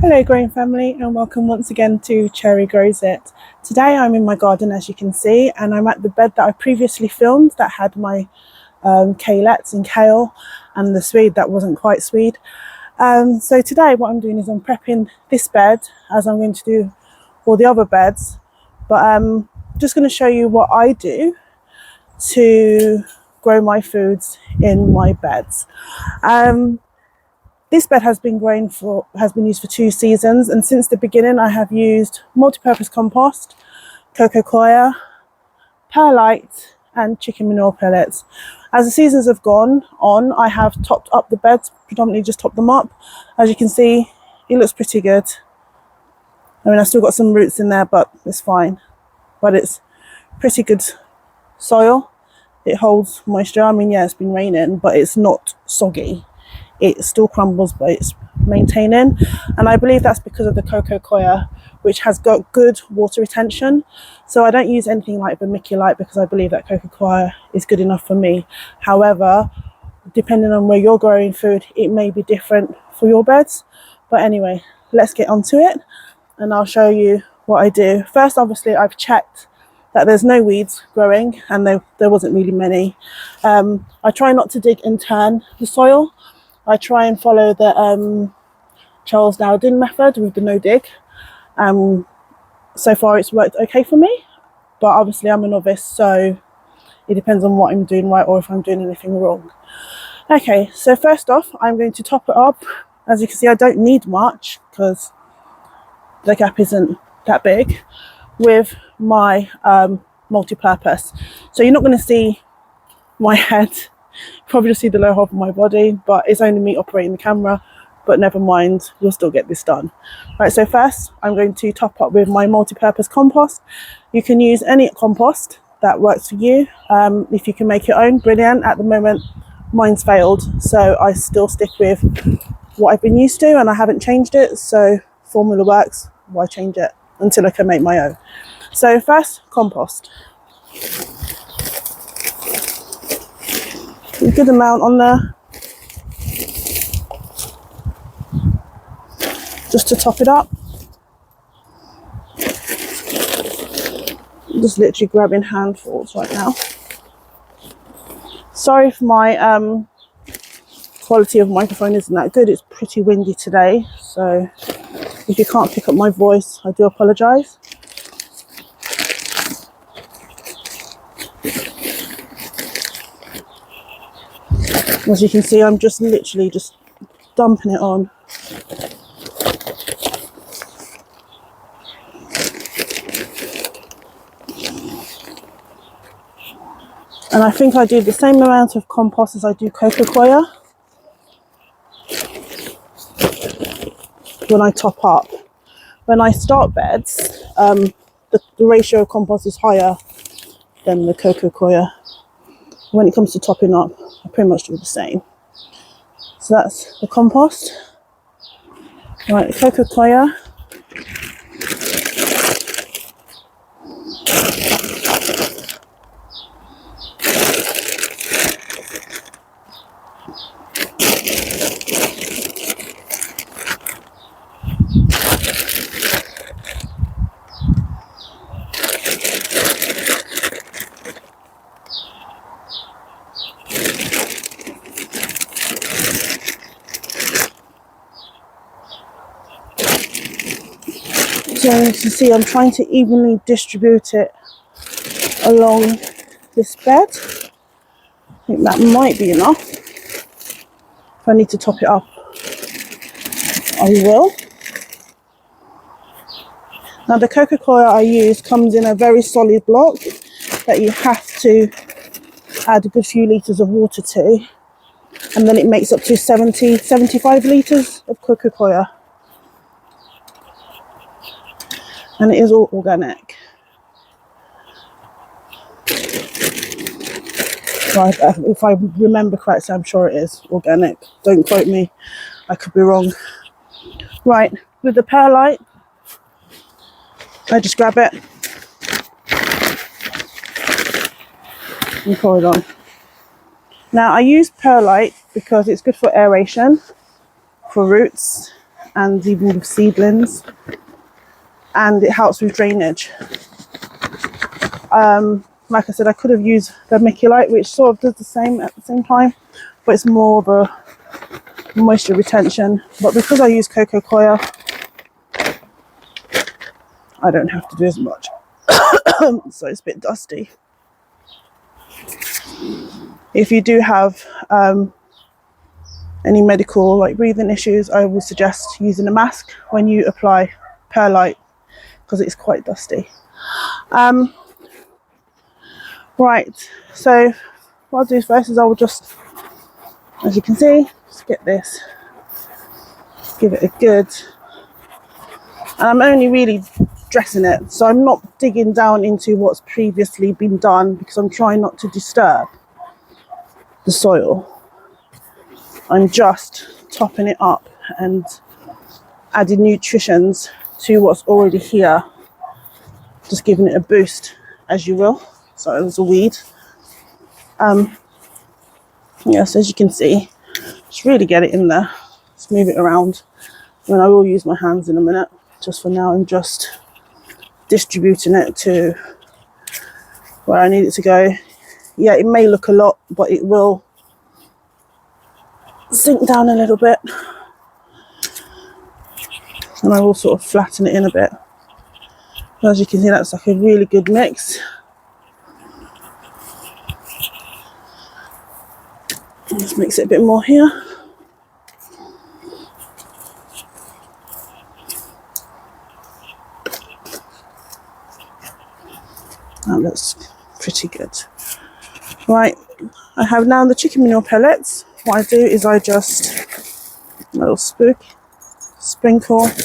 Hello growing family, and welcome once again to Cherry Grows It. Today I'm in my garden, as you can see, and I'm at the bed that I previously filmed that had my kaleets and kale and the swede that wasn't quite swede. So today what I'm doing is I'm prepping this bed as I'm going to do all the other beds, but I'm just going to show you what I do to grow my foods in my beds. This bed has been used for 2 seasons, and since the beginning I have used multi-purpose compost, coco coir, perlite and chicken manure pellets. As the seasons have gone on, I have topped up the beds, predominantly just topped them up. As you can see, it looks pretty good. I mean, I've still got some roots in there, but it's fine. But it's pretty good soil. It holds moisture. I mean, yeah, it's been raining, but it's not soggy. It still crumbles, but it's maintaining, and I believe that's because of the coco coir, which has got good water retention. So I don't use anything like vermiculite because I believe that coco coir is good enough for me. However, depending on where you're growing food, it may be different for your beds. But anyway, let's get onto it and I'll show you what I do. First, obviously, I've checked that there's no weeds growing, and there wasn't really many. I try not to dig and turn the soil. I try and follow the Charles Dowding method with the no dig. So far it's worked okay for me, but obviously I'm a novice, so it depends on what I'm doing right or if I'm doing anything wrong. Okay, so first off, I'm going to top it up. As you can see, I don't need much because the gap isn't that big, with my multi-purpose. So you're not going to see my head. Probably just see the lower half of my body, but it's only me operating the camera, but never mind, we'll still get this done. Right, so first I'm going to top up with my multi-purpose compost. You can use any compost that works for you. If you can make your own, brilliant. At the moment mine's failed, so I still stick with what I've been used to and I haven't changed it. So formula works, why change it until I can make my own? So first, compost. A good amount on there, just to top it up. I'm just literally grabbing handfuls right now. Sorry if my quality of microphone isn't that good. It's pretty windy today, so if you can't pick up my voice, I do apologise. As you can see, I'm just literally just dumping it on. And I think I do the same amount of compost as I do coco coir when I top up. When I start beds, the ratio of compost is higher than the coco coir. When it comes to topping up, I pretty much do the same. So that's the compost. Right, the coco coir. So as you see, I'm trying to evenly distribute it along this bed. I think that might be enough. If I need to top it up, I will. Now the coco coir I use comes in a very solid block that you have to add a good few litres of water to, and then it makes up to 75 litres of coco coir. And it is all organic. Right, if I remember correctly, I'm sure it is organic. Don't quote me, I could be wrong. Right, with the perlite, I just grab it and pour it on. Now I use perlite because it's good for aeration, for roots, and even with seedlings, and it helps with drainage. Like I said, I could have used vermiculite, which sort of does the same at the same time, but it's more of a moisture retention. But because I use coco coir, I don't have to do as much. So it's a bit dusty. If you do have any medical like breathing issues, I would suggest using a mask when you apply perlite, because it's quite dusty. Right, so what I'll do first is I will just, as you can see, just get this, give it a good, and I'm only really dressing it, so I'm not digging down into what's previously been done, because I'm trying not to disturb the soil. I'm just topping it up and adding nutritions to what's already here, just giving it a boost as you will. So it was a weed. Yes, as you can see, just really get it in there. Just move it around. And I will use my hands in a minute. Just for now, I'm just distributing it to where I need it to go. Yeah, it may look a lot, but it will sink down a little bit. And I will sort of flatten it in a bit. As you can see, that's like a really good mix. Let's mix it a bit more here. That looks pretty good. Right, I have now the chicken manure pellets. What I do is I just, a little sprinkle it.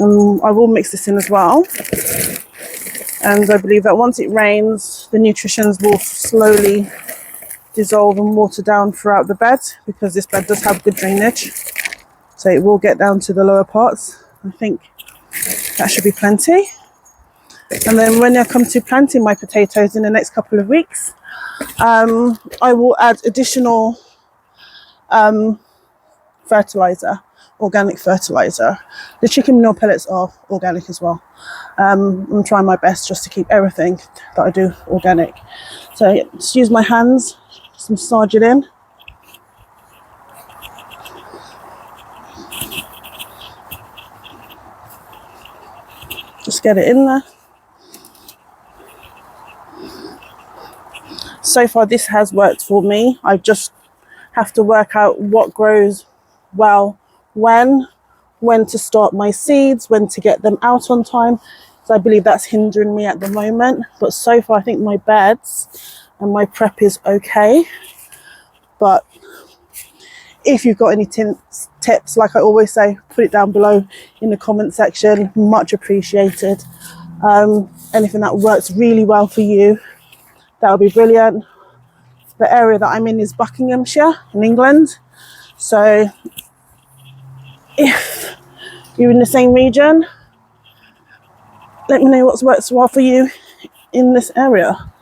I will mix this in as well. And I believe that once it rains, the nutritions will slowly dissolve and water down throughout the bed, because this bed does have good drainage. So it will get down to the lower parts. I think that should be plenty. And then when I come to planting my potatoes in the next couple of weeks, I will add additional fertilizer, organic fertilizer. The chicken manure pellets are organic as well. I'm trying my best just to keep everything that I do organic. So just use my hands, just massage it in. Just get it in there. So far this has worked for me. I just have to work out what grows well, when to start my seeds, when to get them out on time. So I believe that's hindering me at the moment. But so far I think my beds and my prep is okay. But if you've got any tips, like I always say, put it down below in the comment section. Much appreciated. Anything that works really well for you, that would be brilliant. The area that I'm in is Buckinghamshire in England. So if you're in the same region, let me know what works well for you in this area.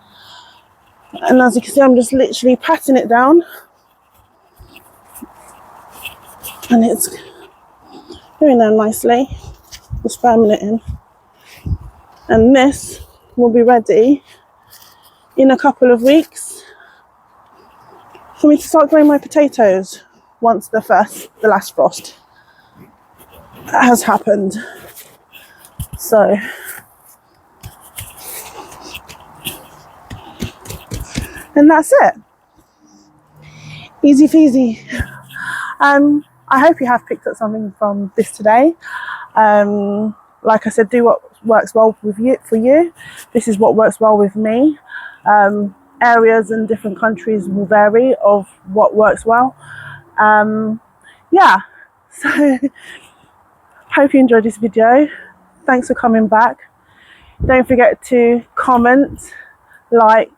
And as you can see, I'm just literally patting it down. And it's going down nicely. Just firming it in. And this will be ready in a couple of weeks for me to start growing my potatoes once the last frost has happened. So and that's it. Easy peasy. I hope you have picked up something from this today. Like I said, do what works well with you, for you. This is what works well with me. Areas and different countries will vary of what works well. Yeah, so hope you enjoyed this video. Thanks for coming back. Don't forget to comment, like,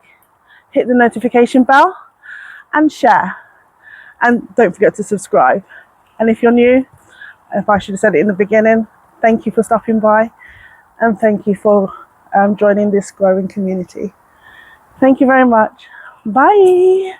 hit the notification bell and share. And don't forget to subscribe. And if you're new, if I should have said it in the beginning, thank you for stopping by, and thank you for joining this growing community. Thank you very much. Bye.